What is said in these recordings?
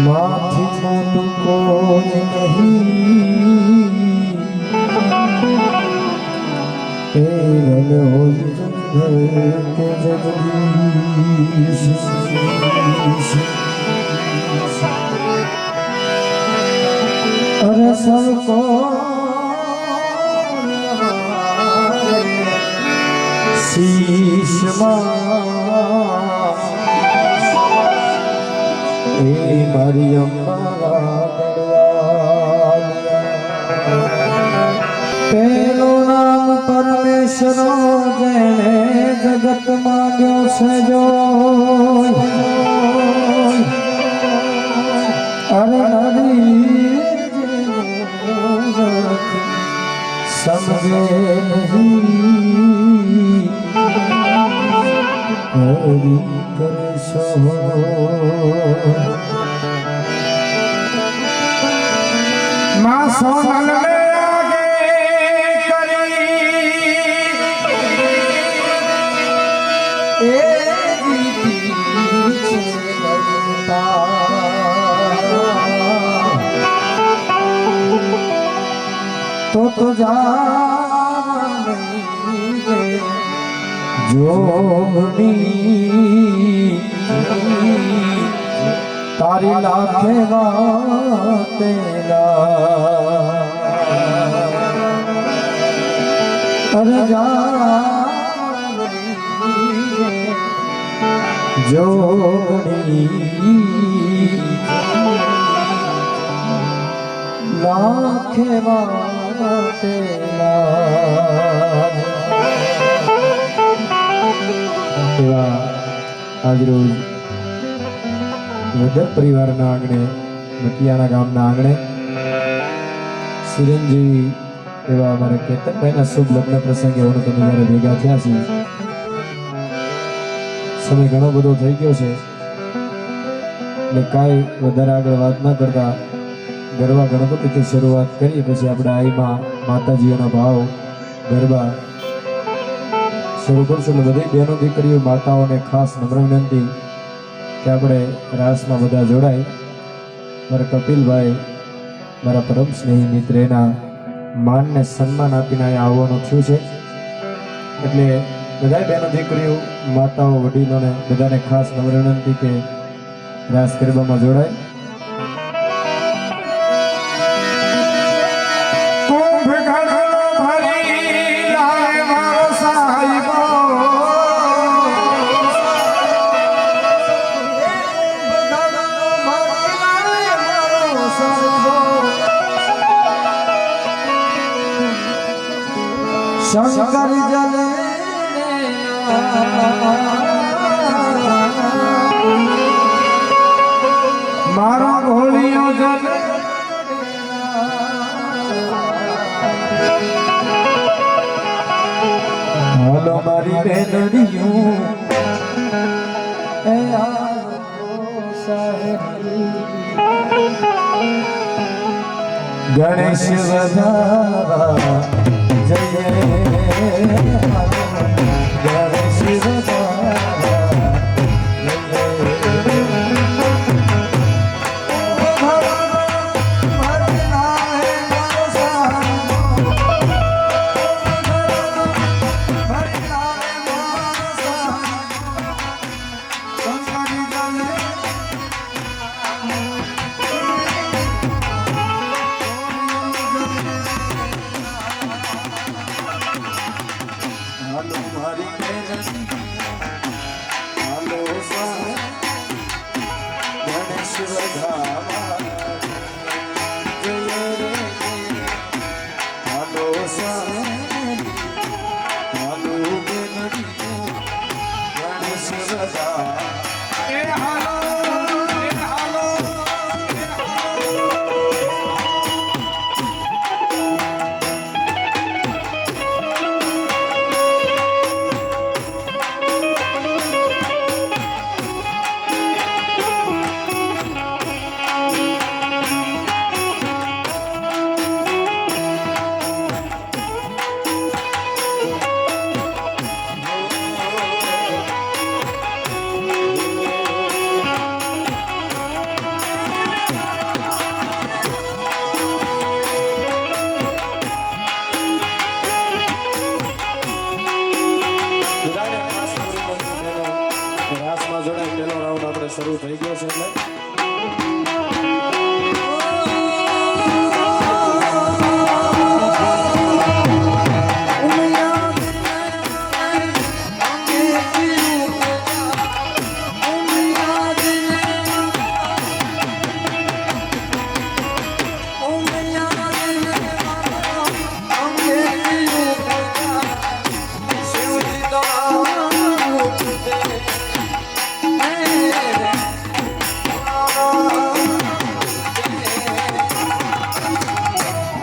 માથી મોટું કોઈ નહીં એ રન હોય કે જગદીશ અરે સબકો શીશમાં એ મારી અંબા પેલું નામ પરમેશ્વરો જેને જગત માંગ્યો છે જો અરે નરી સમજે નહીં હરી કરશો માં સોનલ લે આગે કરી એ દીદી છે તો જાને જોગણી તારી લાખે વાતેલા અરે જાને જોગણી લાખે આજરોજ વડદ પરિવારના આંગણે મટિયાણા ગામના આંગણે સુરેન્દ્રજી એવા અમારા કેતનભાઈના શુભ લગ્ન પ્રસંગે હું તમે જ્યારે ભેગા થયા છીએ સમય ઘણો બધો થઈ ગયો છે એટલે કાંઈ વધારે આગળ વાત ન કરતા ગરબા ગણપતિથી શરૂઆત કરીએ પછી આપણે આઈમાં માતાજીઓનો ભાવ ગરબા શરૂ કરશું. એટલે બધી બહેનો દીકરીઓ માતાઓને ખાસ નમ્ર વિનંતી કે આપણે રાસમાં બધા જોડાય. મારા કપિલભાઈ મારા પરમ સ્નેહી મિત્ર એના માનને સન્માન આપીને અહીંયા આવવાનું થયું છે એટલે બધા બહેનો દીકરીઓ માતાઓ વડીલોને બધાને ખાસ નમ્ર વિનંતી કે રાસ ગરબામાં જોડાય. શંકર જલે મારો ઘોડિયો જલે હાલો મારી બેનડીયું એ ગણેશ વધારા જય પહેલો રાઉન્ડ આપણે શરૂ થઈ ગયો છે એટલે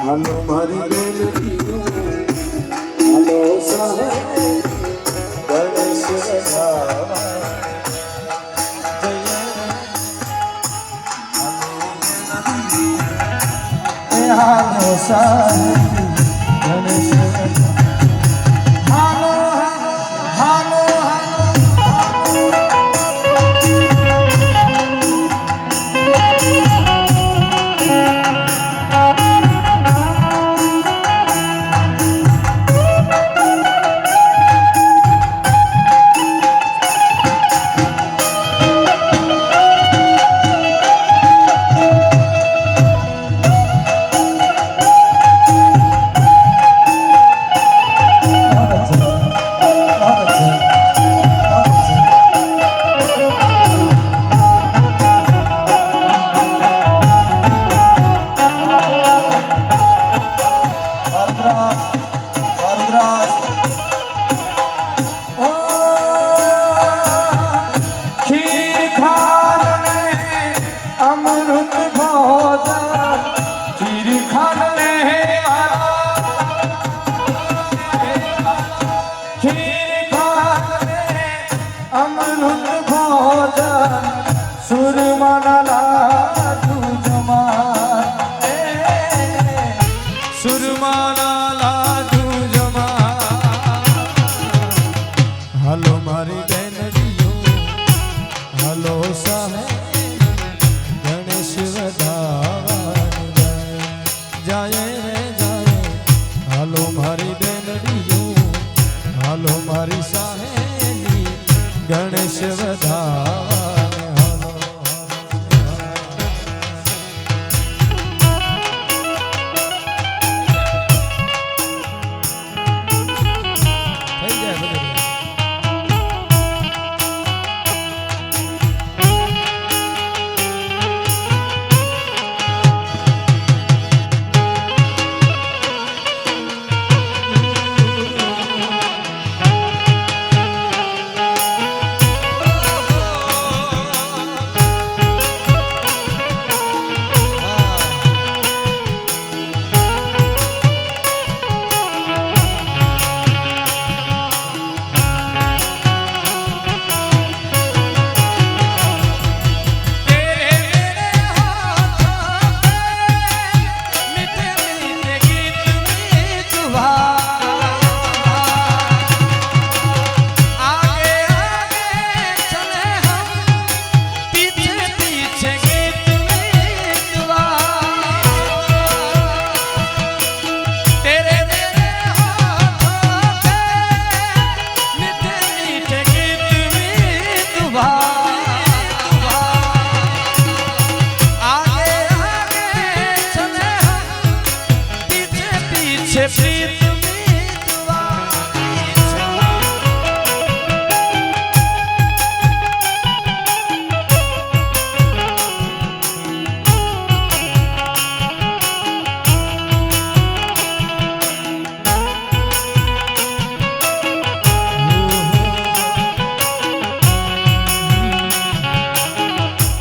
હાલો મારી બેનડીઓ હાલો સાહેબ ગણેશ હાલો સાહેબ ગણેશ હાલો હાલો હાલો મારી બેનડીઓ હાલો સાહેબ ગણેશ વધાવન જાય રે જાય હાલો મારી બેનડીઓ હાલો મારી સાહેબી ગણેશ વધાવન હાલો થઈ જાય બધું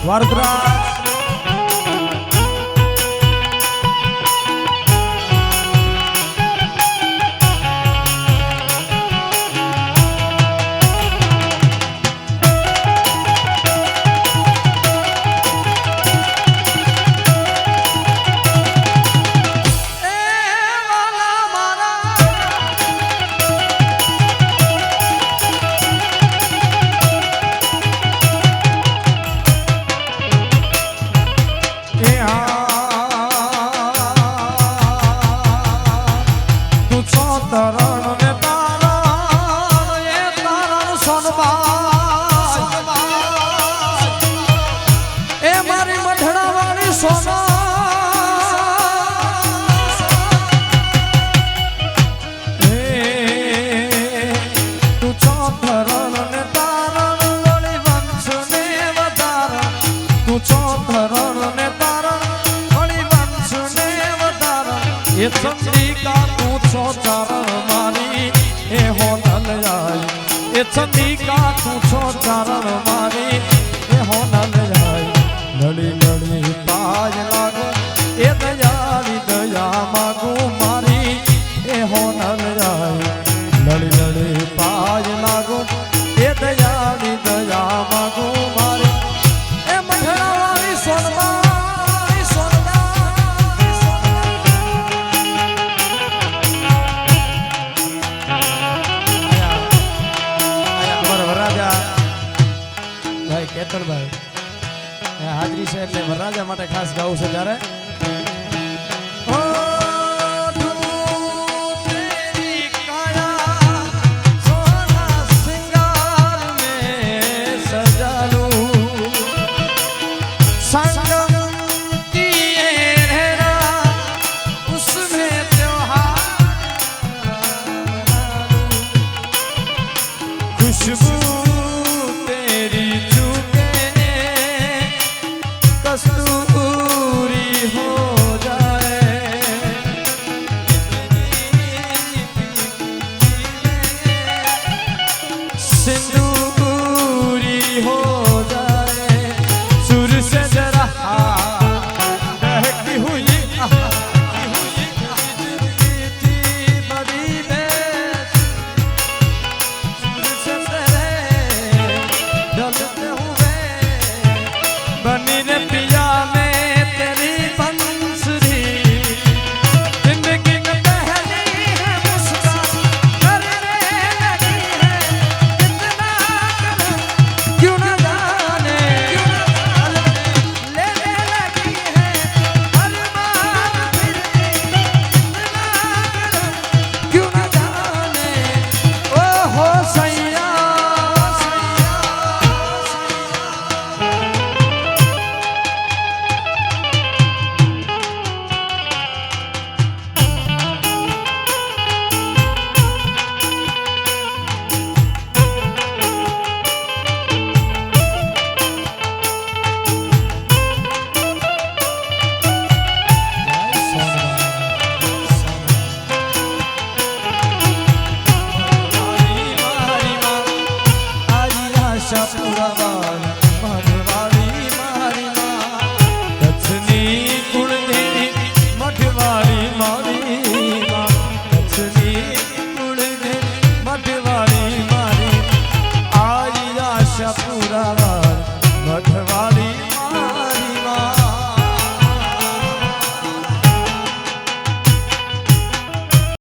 વરદરાજ સોના તું ચોથરણ ને તારણ વળી વંશ ને વધારણ તું ચોથરણ ને તારણ વળી વંશ ને વધારણ એ ચંદ્રિકા તું છો ચારણ મારી એ હોનલ જાય એ ચંદ્રિકા તું છો ચારણ મારી એ હોનલ જાય લડી લડી પાજ લાગો એ દયાળી દયા માગો મારી એ હોનલ જાય લડી લડી પાજ લાગો એ દયાળી દયા માગો મારી એ મઠડાવાળી સોનવા કેતનભાઈ હાજરી છે એટલે વરરાજા માટે ખાસ ગાવું છે ત્યારે खुशबू कस्तूरी हो जाए सिंदूरी हो जाए सुर से जरा बहती हुई बड़ी बेस सुर से डलते हुए बनी रे पिया में तेरी बंसुरी जिंदगी में पहली है मुस्कान करने लगी है कितना करम क्यों न जाने लेने लगी है अरमान फिर कितना करम क्यों न जाने ओ हो सैया પુરાવાલ મઢવાળી મારી માં કચ્છની કુળદેવી મઢવાળી મારી માં કચ્છની કુળદેવી મઢવાળી મારી આઈ આશા પુરાવા